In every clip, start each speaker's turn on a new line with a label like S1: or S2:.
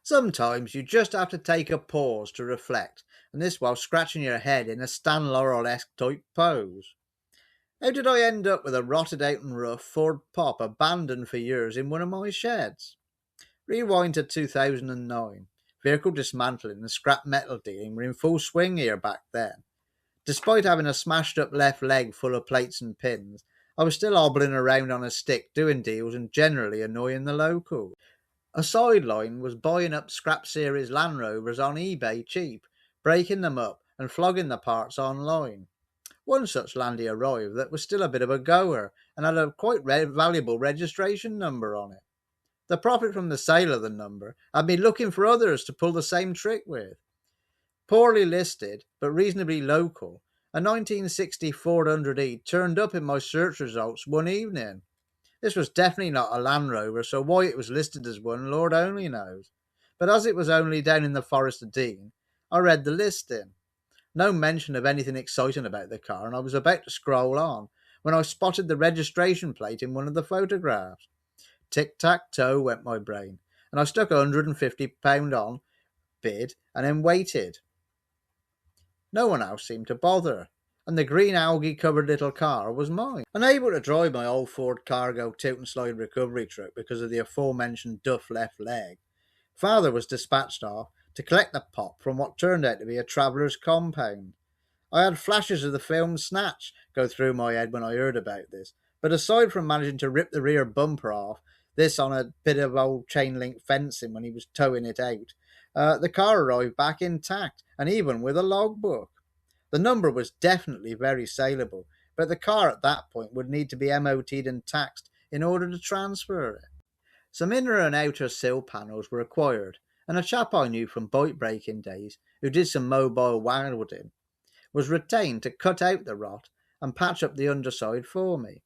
S1: Sometimes you just have to take a pause to reflect, and this while scratching your head in a Stan Laurel-esque type pose. How did I end up with a rotted out and rough Ford Pop abandoned for years in one of my sheds? Rewind to 2009. Vehicle dismantling and scrap metal dealing were in full swing here back then. Despite having a smashed up left leg full of plates and pins, I was still hobbling around on a stick doing deals and generally annoying the locals. A sideline was buying up scrap series Land Rovers on eBay cheap, breaking them up and flogging the parts online. One such Landy arrived that was still a bit of a goer and had a quite valuable registration number on it. The profit from the sale of the number had me looking for others to pull the same trick with. Poorly listed, but reasonably local, a 1960 Ford 100E turned up in my search results one evening. This was definitely not a Land Rover, so why it was listed as one, Lord only knows. But as it was only down in the Forest of Dean, I read the listing. No mention of anything exciting about the car, and I was about to scroll on when I spotted the registration plate in one of the photographs. Tic-tac-toe went my brain, and I stuck £150 on, bid, and then waited. No one else seemed to bother, and the green algae-covered little car was mine. Unable to drive my old Ford Cargo tilt and slide recovery truck because of the aforementioned duff left leg, Father was dispatched off to collect the pop from what turned out to be a traveller's compound. I had flashes of the film Snatch go through my head when I heard about this, but aside from managing to rip the rear bumper off, this on a bit of old chain link fencing when he was towing it out, the car arrived back intact and even with a logbook. The number was definitely very saleable, but the car at that point would need to be MOT'd and taxed in order to transfer it. Some inner and outer sill panels were acquired, and a chap I knew from bike breaking days, who did some mobile welding, was retained to cut out the rot and patch up the underside for me.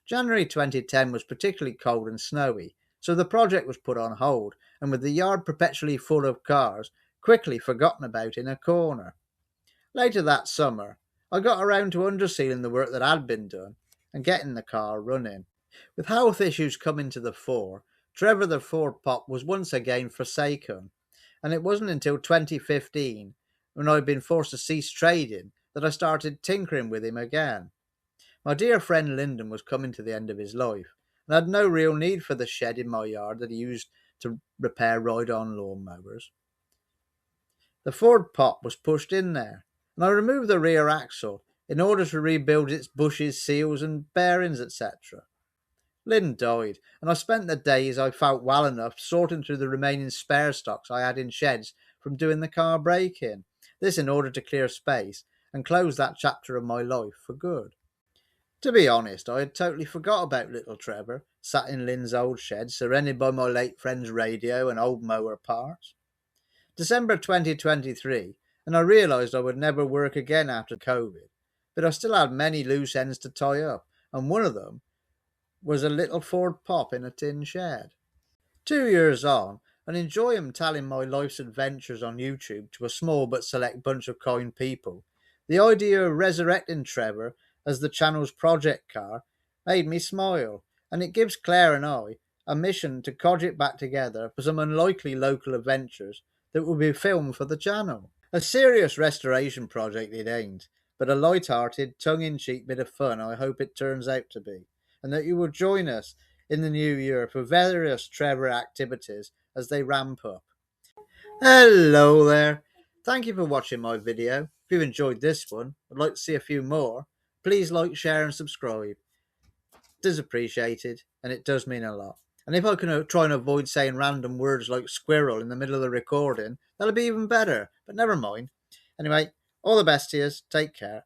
S1: January 2010 was particularly cold and snowy, so the project was put on hold, and with the yard perpetually full of cars, quickly forgotten about in a corner. Later that summer, I got around to undersealing the work that had been done and getting the car running. With health issues coming to the fore, Trevor the Ford Pop was once again forsaken, and it wasn't until 2015, when I'd been forced to cease trading, that I started tinkering with him again. My dear friend Lyndon was coming to the end of his life, and had no real need for the shed in my yard that he used to repair ride-on lawnmowers. The Ford Pop was pushed in there, and I removed the rear axle in order to rebuild its bushes, seals and bearings, etc. Lynn died, and I spent the days I felt well enough sorting through the remaining spare stocks I had in sheds from doing the car break-in, this in order to clear space and close that chapter of my life for good. To be honest, I had totally forgot about little Trevor, sat in Lynn's old shed, surrounded by my late friend's radio and old mower parts. December 2023, and I realised I would never work again after COVID, but I still had many loose ends to tie up, and one of them was a little Ford Pop in a tin shed. 2 years on, and enjoying telling my life's adventures on YouTube to a small but select bunch of kind people, the idea of resurrecting Trevor as the channel's project car made me smile, and it gives Claire and I a mission to codge it back together for some unlikely local adventures that will be filmed for the channel. A serious restoration project it ain't, but a light-hearted, tongue-in-cheek bit of fun I hope it turns out to be, and that you will join us in the new year for various Trevor activities as they ramp up. Hello there! Thank you for watching my video. If you enjoyed this one, I'd like to see a few more. Please like, share and subscribe. It is appreciated, and it does mean a lot. And if I can try and avoid saying random words like squirrel in the middle of the recording, that'll be even better, but never mind. Anyway, all the best to you, take care.